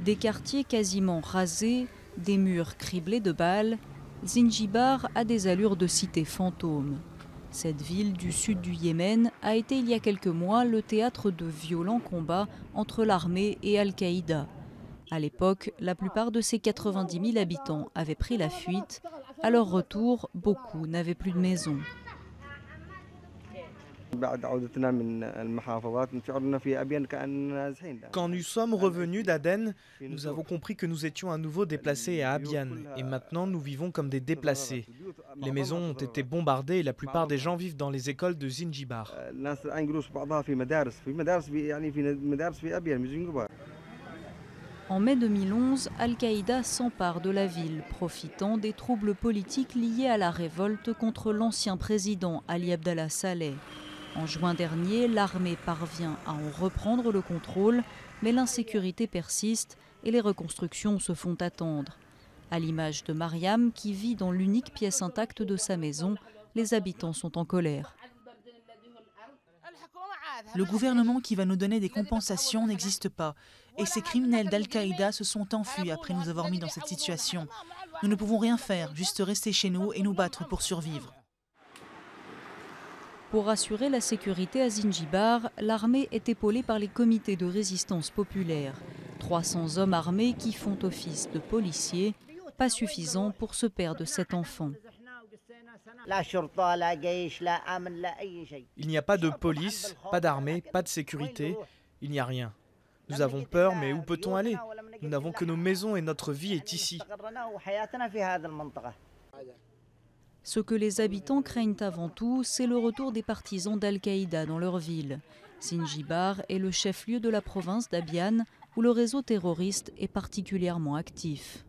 Des quartiers quasiment rasés, des murs criblés de balles, Zingibar a des allures de cité fantôme. Cette ville du sud du Yémen a été il y a quelques mois le théâtre de violents combats entre l'armée et Al-Qaïda. À l'époque, la plupart de ces 90 000 habitants avaient pris la fuite. À leur retour, beaucoup n'avaient plus de maison. Quand nous sommes revenus d'Aden, nous avons compris que nous étions à nouveau déplacés à Abyan et maintenant nous vivons comme des déplacés. Les maisons ont été bombardées et la plupart des gens vivent dans les écoles de Zingibar. En mai 2011, Al-Qaïda s'empare de la ville, profitant des troubles politiques liés à la révolte contre l'ancien président Ali Abdallah Saleh. En juin dernier, l'armée parvient à en reprendre le contrôle, mais l'insécurité persiste et les reconstructions se font attendre. À l'image de Mariam, qui vit dans l'unique pièce intacte de sa maison, les habitants sont en colère. Le gouvernement qui va nous donner des compensations n'existe pas. Et ces criminels d'Al-Qaïda se sont enfuis après nous avoir mis dans cette situation. Nous ne pouvons rien faire, juste rester chez nous et nous battre pour survivre. Pour assurer la sécurité à Zingibar, l'armée est épaulée par les comités de résistance populaire. 300 hommes armés qui font office de policiers, pas suffisant pour ce père de 7 enfants. Il n'y a pas de police, pas d'armée, pas de sécurité, il n'y a rien. Nous avons peur, mais où peut-on aller? Nous n'avons que nos maisons et notre vie est ici. Ce que les habitants craignent avant tout, c'est le retour des partisans d'Al-Qaïda dans leur ville. Zingibar est le chef-lieu de la province d'Abyan, où le réseau terroriste est particulièrement actif.